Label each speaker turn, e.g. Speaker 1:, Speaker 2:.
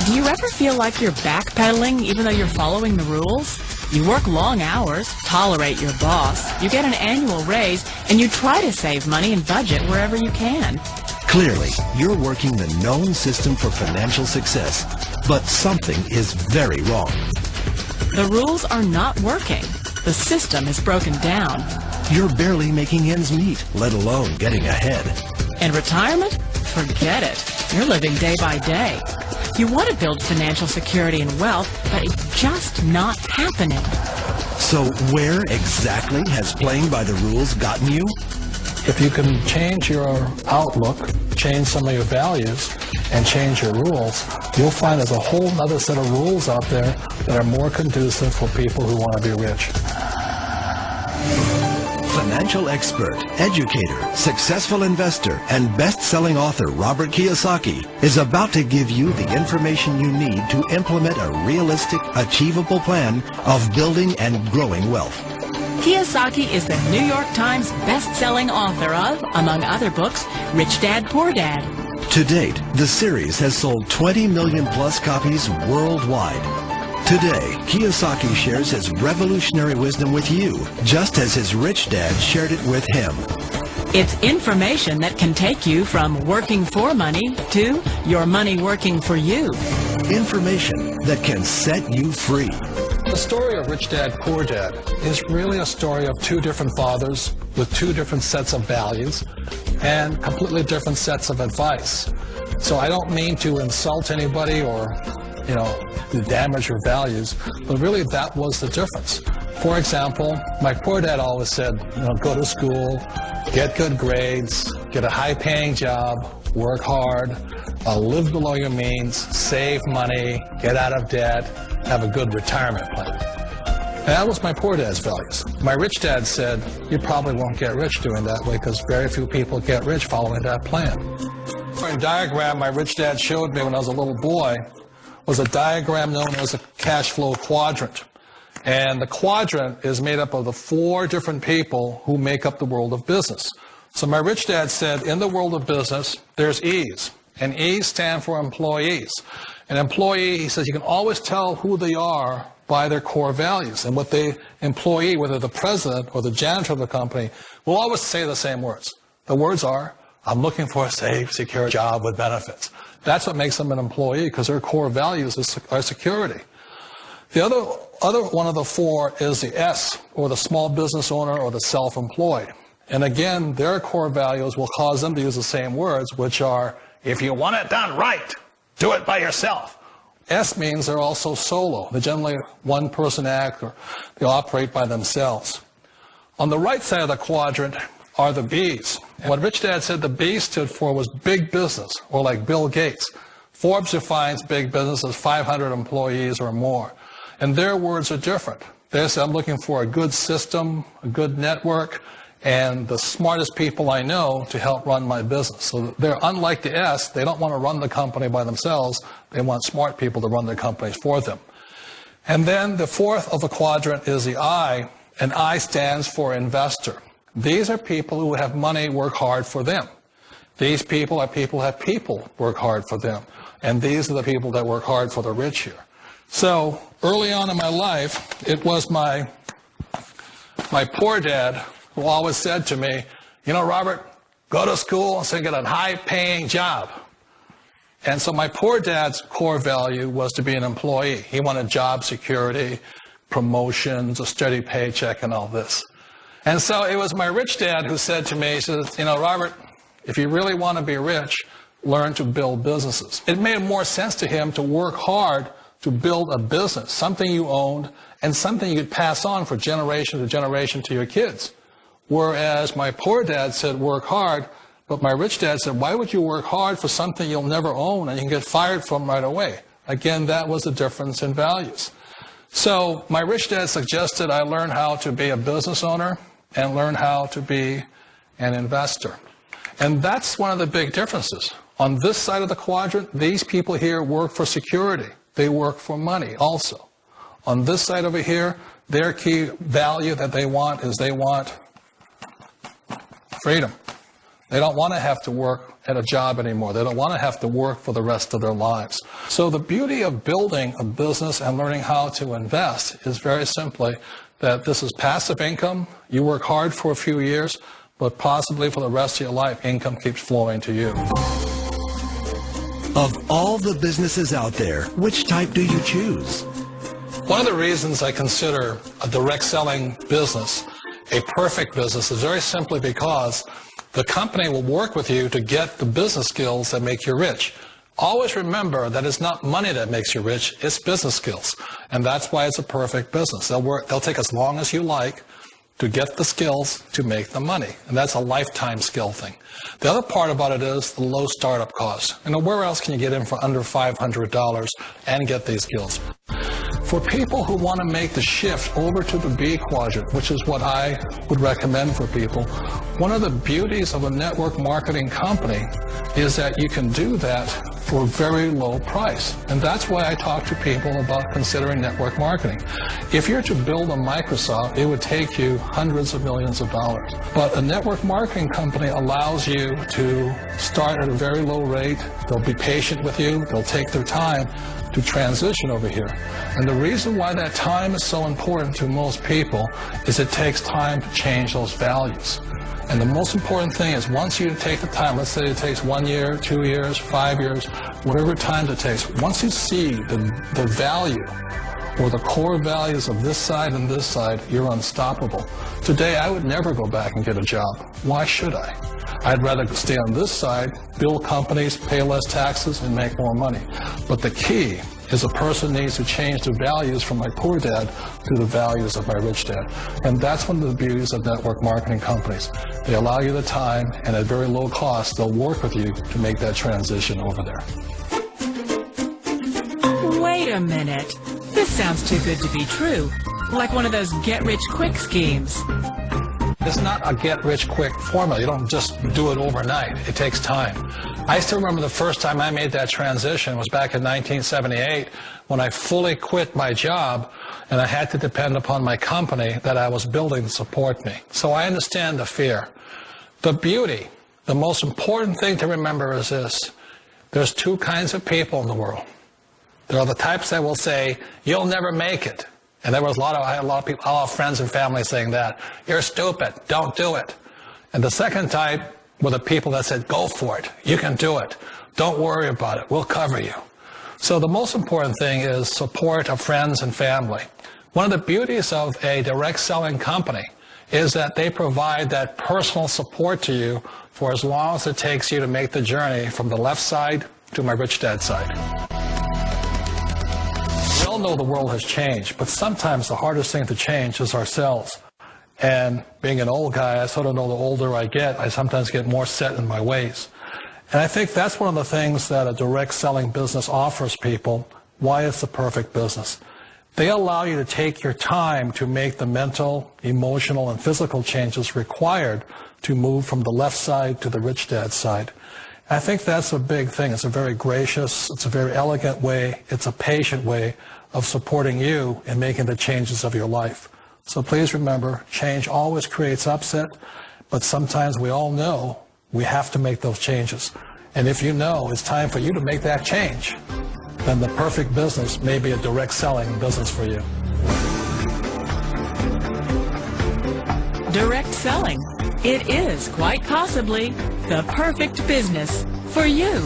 Speaker 1: Do you ever feel like you're backpedaling even though you're following the rules? You work long hours, tolerate your boss, you get an annual raise, and you try to save money and budget wherever you can.
Speaker 2: Clearly, you're working the known system for financial success, but something is very wrong.
Speaker 1: The rules are not working. The system is broken down.
Speaker 2: You're barely making ends meet, let alone getting ahead.
Speaker 1: And retirement? Forget it. You're living day by day. You want to build financial security and wealth, but it's just not happening.
Speaker 2: So where exactly has playing by the rules gotten you?
Speaker 3: If you can change your outlook, change some of your values, and change your rules, you'll find there's a whole other set of rules out there that are more conducive for people who want to be rich.
Speaker 2: Financial expert, educator, successful investor, and best-selling author Robert Kiyosaki is about to give you the information you need to implement a realistic, achievable plan of building and growing wealth.
Speaker 1: Kiyosaki is the New York Times best-selling author of, among other books, Rich Dad, Poor Dad.
Speaker 2: To date, the series has sold 20 million plus copies worldwide. Today, Kiyosaki shares his revolutionary wisdom with you, just as his rich dad shared it with him.
Speaker 1: It's information that can take you from working for money to your money working for you.
Speaker 2: Information that can set you free.
Speaker 3: The story of Rich Dad, Poor Dad is really a story of two different fathers with two different sets of values and completely different sets of advice. So I don't mean to insult anybody or, to damage your values, but really that was the difference. For example, my poor dad always said, go to school, get good grades, get a high-paying job, work hard, live below your means, save money, get out of debt, have a good retirement plan. And that was my poor dad's values. My rich dad said, you probably won't get rich doing that way because very few people get rich following that plan. A diagram my rich dad showed me when I was a little boy was a diagram known as a cash flow quadrant. And the quadrant is made up of the four different people who make up the world of business. So my rich dad said, in the world of business, there's E's. And E's stand for employees. An employee, he says, you can always tell who they are by their core values. And what the employee, whether the president or the janitor of the company, will always say the same words. The words are, I'm looking for a safe, secure job with benefits. That's what makes them an employee, because their core values are security. The other one of the four is the S, or the small business owner or the self-employed. And again, their core values will cause them to use the same words, which are, if you want it done right, do it by yourself. S means they're also solo. They're generally one-person act, or they operate by themselves. On the right side of the quadrant are the B's. And what Rich Dad said the B stood for was big business, or like Bill Gates. Forbes defines big business as 500 employees or more. And their words are different. They say, I'm looking for a good system, a good network, and the smartest people I know to help run my business. So they're unlike the S. They don't want to run the company by themselves. They want smart people to run their companies for them. And then the fourth of the quadrant is the I, and I stands for investor. These are people who have money work hard for them. These people are people who have people work hard for them. And these are the people that work hard for the rich here. So early on in my life, it was my poor dad who always said to me, Robert, go to school and get a high-paying job. And so my poor dad's core value was to be an employee. He wanted job security, promotions, a steady paycheck, and all this. And so it was my rich dad who said to me, he says, Robert, if you really want to be rich, learn to build businesses. It made more sense to him to work hard to build a business, something you owned, and something you could pass on for generation to generation to your kids. Whereas my poor dad said work hard, but my rich dad said, why would you work hard for something you'll never own and you can get fired from right away? Again, that was the difference in values. So my rich dad suggested I learn how to be a business owner and learn how to be an investor. And that's one of the big differences. On this side of the quadrant, these people here work for security. They work for money also. On this side over here, their key value that they want is they want freedom. They don't want to have to work at a job anymore. They don't want to have to work for the rest of their lives. So the beauty of building a business and learning how to invest is very simply that this is passive income. You work hard for a few years, but possibly for the rest of your life, income keeps flowing to you.
Speaker 2: Of all the businesses out there, which type do you choose?
Speaker 3: One of the reasons I consider a direct selling business a perfect business is very simply because the company will work with you to get the business skills that make you rich. Always remember that it's not money that makes you rich, it's business skills. And that's why it's a perfect business. They'll take as long as you like to get the skills to make the money. And that's a lifetime skill thing. The other part about it is the low startup cost. Where else can you get in for under $500 and get these skills? For people who want to make the shift over to the B quadrant, which is what I would recommend for people, one of the beauties of a network marketing company is that you can do that for a very low price. And that's why I talk to people about considering network marketing. If you're to build a Microsoft, it would take you hundreds of millions of dollars. But a network marketing company allows you to start at a very low rate. They'll be patient with you. They'll take their time to transition over here. And the reason why that time is so important to most people is it takes time to change those values. And the most important thing is once you take the time, let's say it takes 1 year, 2 years, 5 years, whatever time it takes, once you see the value or the core values of this side and this side, you're unstoppable. Today, I would never go back and get a job. Why should I? I'd rather stay on this side, build companies, pay less taxes, and make more money. But the key is a person needs to change the values from my poor dad to the values of my rich dad. And that's one of the beauties of network marketing companies. They allow you the time, and at very low cost, they'll work with you to make that transition over there.
Speaker 1: Wait a minute. This sounds too good to be true. Like one of those get-rich-quick schemes.
Speaker 3: It's not a get-rich-quick formula. You don't just do it overnight. It takes time. I still remember the first time I made that transition was back in 1978 when I fully quit my job and I had to depend upon my company that I was building to support me. So I understand the fear. The beauty, the most important thing to remember is this. There's two kinds of people in the world. There are the types that will say, you'll never make it. And there was I had a lot of people, a lot of friends and family saying that. You're stupid. Don't do it. And the second type were the people that said, go for it. You can do it. Don't worry about it. We'll cover you. So the most important thing is support of friends and family. One of the beauties of a direct selling company is that they provide that personal support to you for as long as it takes you to make the journey from the left side to my rich dad side. We all know the world has changed, but sometimes the hardest thing to change is ourselves. And being an old guy, I sort of know the older I get, I sometimes get more set in my ways. And I think that's one of the things that a direct selling business offers people, why it's the perfect business. They allow you to take your time to make the mental, emotional, and physical changes required to move from the left side to the rich dad side. I think that's a big thing. It's a very gracious, it's a very elegant way, it's a patient way of supporting you in making the changes of your life. So please remember, change always creates upset, but sometimes we all know we have to make those changes. And if you know it's time for you to make that change, then the perfect business may be a direct selling business for you.
Speaker 1: Direct selling. It is quite possibly the perfect business for you.